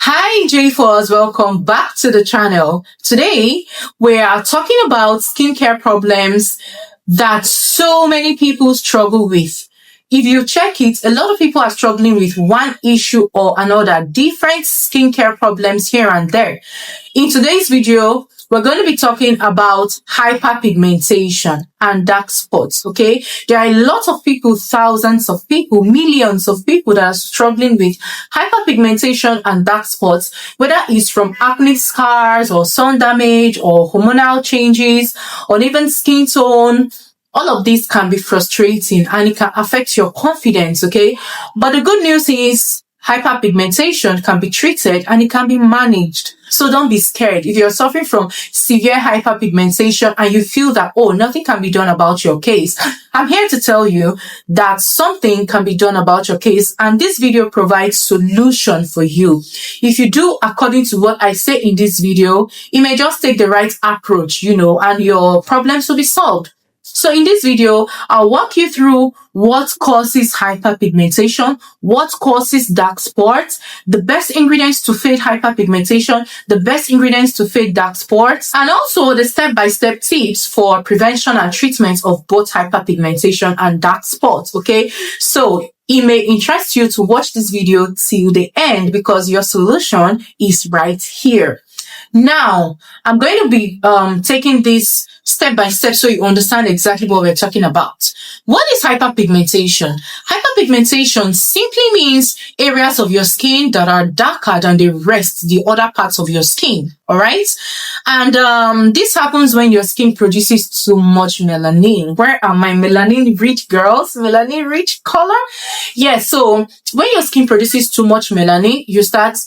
Hi J4s, welcome back to the channel. Today we are talking about skincare problems that so many people struggle with. If you check it, a lot of people are struggling with one issue or another, different skincare problems here and there. In today's video, we're going to be talking about hyperpigmentation and dark spots, okay? There are a lot of people, thousands of people, millions of people that are struggling with hyperpigmentation and dark spots, whether it's from acne scars or sun damage or hormonal changes or even skin tone. All of these can be frustrating and it can affect your confidence, okay? But the good news is hyperpigmentation can be treated and it can be managed. So don't be scared. If you're suffering from severe hyperpigmentation and you feel that, oh, nothing can be done about your case, I'm here to tell you that something can be done about your case, and this video provides solution for you. If you do according to what I say in this video, it may just take the right approach, and your problems will be solved. So in this video, I'll walk you through what causes hyperpigmentation, what causes dark spots, the best ingredients to fade hyperpigmentation, the best ingredients to fade dark spots, and also the step-by-step tips for prevention and treatment of both hyperpigmentation and dark spots, okay? So it may interest you to watch this video till the end because your solution is right here. Now, I'm going to be taking this step by step so you understand exactly what we're talking about. What is hyperpigmentation? Hyperpigmentation simply means areas of your skin that are darker than the rest, the other parts of your skin, all right? And this happens when your skin produces too much melanin. Where are my melanin-rich girls? Melanin-rich color? Yeah, so when your skin produces too much melanin, you start,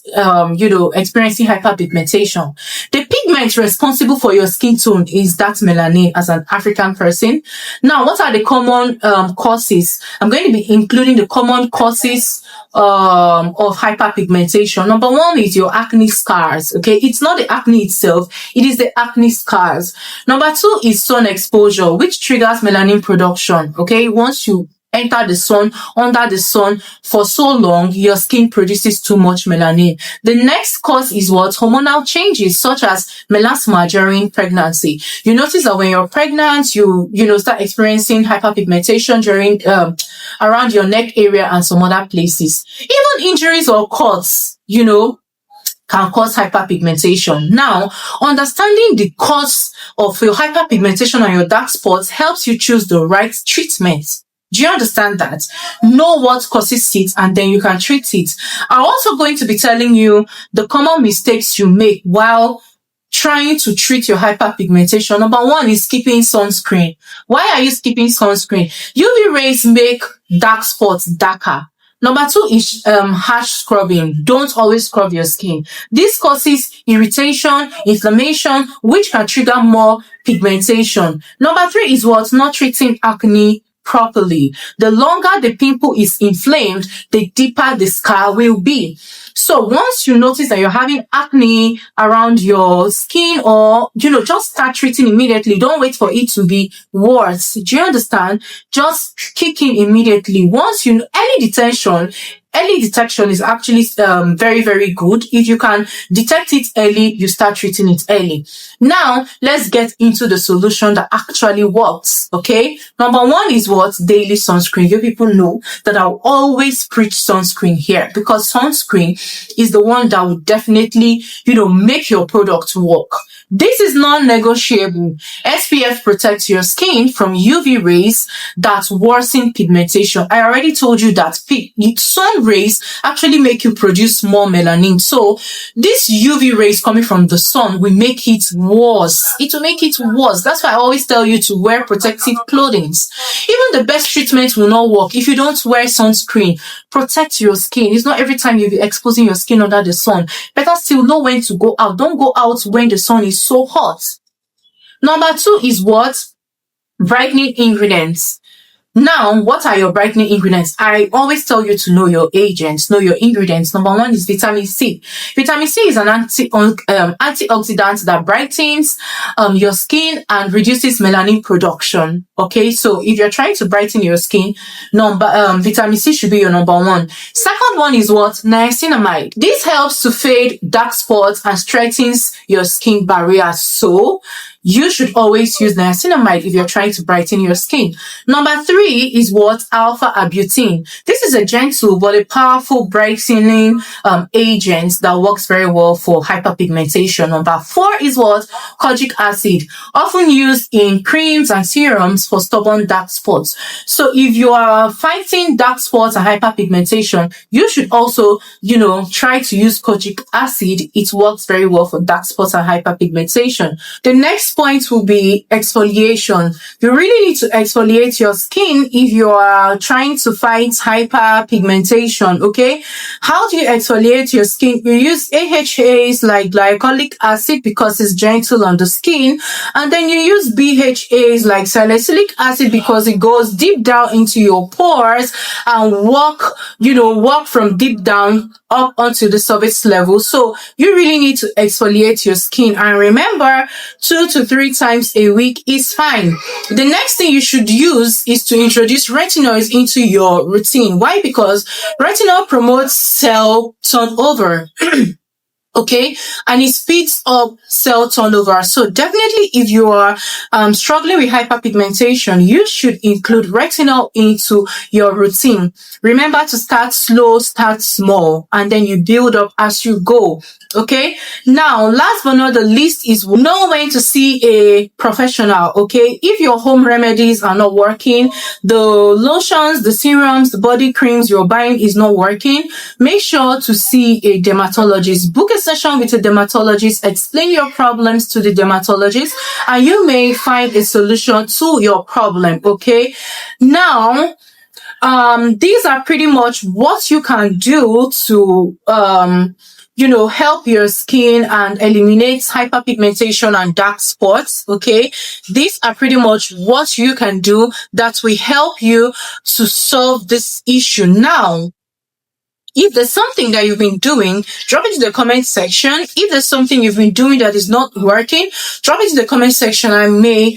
experiencing hyperpigmentation. The pigment responsible for your skin tone is that melanin as an African person. Now, what are the common causes? I'm going to be including the common causes of hyperpigmentation. Number one is your acne scars, okay? It's not the acne itself, it is the acne scars. Number two is sun exposure, which triggers melanin production, okay? Once you enter the sun, under the sun for so long, your skin produces too much melanin. The next cause is what? Hormonal changes such as melasma during pregnancy. You notice that when you're pregnant, you start experiencing hyperpigmentation during around your neck area and some other places. Even injuries or cuts, can cause hyperpigmentation. Now, understanding the cause of your hyperpigmentation and your dark spots helps you choose the right treatment. Do you understand that? Know what causes it and then you can treat it. I'm also going to be telling you the common mistakes you make while trying to treat your hyperpigmentation. Number one is skipping sunscreen. Why are you skipping sunscreen? UV rays make dark spots darker. Number two is harsh scrubbing. Don't always scrub your skin. This causes irritation, inflammation, which can trigger more pigmentation. Number three is what? Not treating acne properly. The longer the pimple is inflamed, the deeper the scar will be. So once you notice that you're having acne around your skin or, just start treating immediately. Don't wait for it to be worse. Do you understand? Just kick in immediately. Once early detection is actually very, very good. If you can detect it early, you start treating it early. Now, let's get into the solution that actually works, okay? Number one is what? Daily sunscreen. You people know that I'll always preach sunscreen here because sunscreen is the one that will definitely, make your product work. This is non-negotiable. SPF protects your skin from UV rays that worsen pigmentation. I already told you that sun rays actually make you produce more melanin. So these UV rays coming from the sun will make it worse. It will make it worse. That's why I always tell you to wear protective clothing. Even the best treatment will not work if you don't wear sunscreen. Protect your skin. It's not every time you'll be exposing your skin under the sun. Better still know when to go out. Don't go out when the sun is so hot. Number two is what? Brightening ingredients. Now, what are your brightening ingredients? I always tell you to know your agents, know your ingredients. Number one is vitamin C. Vitamin C is an antioxidant that brightens your skin and reduces melanin production. Okay, so if you're trying to brighten your skin, vitamin C should be your number one. Second one is what? Niacinamide. This helps to fade dark spots and strengthens your skin barrier. So you should always use niacinamide if you're trying to brighten your skin. Number three is what? Alpha arbutin. This is a gentle but a powerful brightening agent that works very well for hyperpigmentation. Number four is what? Kojic acid, often used in creams and serums for stubborn dark spots. So if you are fighting dark spots and hyperpigmentation, you should also, try to use kojic acid. It works very well for dark spots and hyperpigmentation. The next point will be exfoliation. You really need to exfoliate your skin if you are trying to fight hyperpigmentation, okay? How do you exfoliate your skin? You use AHAs like glycolic acid because it's gentle on the skin, and then you use BHAs like salicylic acid because it goes deep down into your pores and walk from deep down up onto the surface level. So you really need to exfoliate your skin, and remember, 2 to 3 times a week is fine. The next thing you should use is to introduce retinoids into your routine. Why? Because retinol promotes cell turnover. Okay, and it speeds up cell turnover. So definitely, if you are struggling with hyperpigmentation, you should include retinol into your routine. Remember to start slow, start small, and then you build up as you go. Okay, now last but not the least is know when to see a professional. Okay, if your home remedies are not working, the lotions, the serums, the body creams you're buying is not working, make sure to see a dermatologist. Book a session with a dermatologist, explain your problems to the dermatologist, and you may find a solution to your problem. Okay, now these are pretty much what you can do to help your skin and eliminate hyperpigmentation and dark spots. Okay, these are pretty much what you can do that will help you to solve this issue. Now, if there's something that you've been doing, drop it in the comment section. If there's something you've been doing that is not working, drop it in the comment section. I may,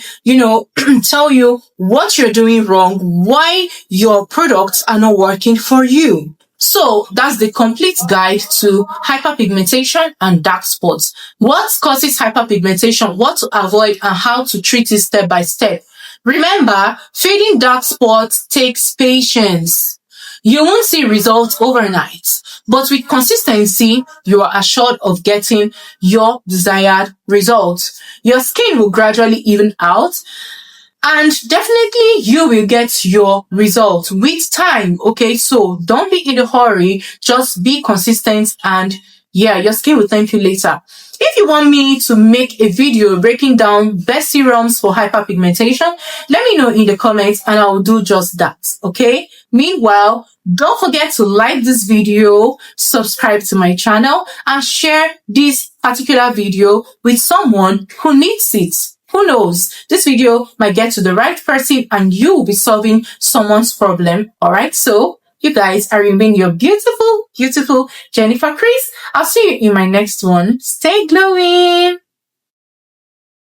tell you what you're doing wrong, why your products are not working for you. So that's the complete guide to hyperpigmentation and dark spots. What causes hyperpigmentation, what to avoid, and how to treat it step by step. Remember, fading dark spots takes patience. You won't see results overnight, but with consistency, you are assured of getting your desired results. Your skin will gradually even out, and definitely you will get your results with time. Okay, so don't be in a hurry, just be consistent, and your skin will thank you later. If you want me to make a video breaking down best serums for hyperpigmentation, let me know in the comments and I will do just that. Okay, meanwhile, don't forget to like this video, subscribe to my channel, and share this particular video with someone who needs it. Who knows? This video might get to the right person and you will be solving someone's problem. Alright, so you guys, I remain your beautiful, beautiful Jennifer Chris. I'll see you in my next one. Stay glowing!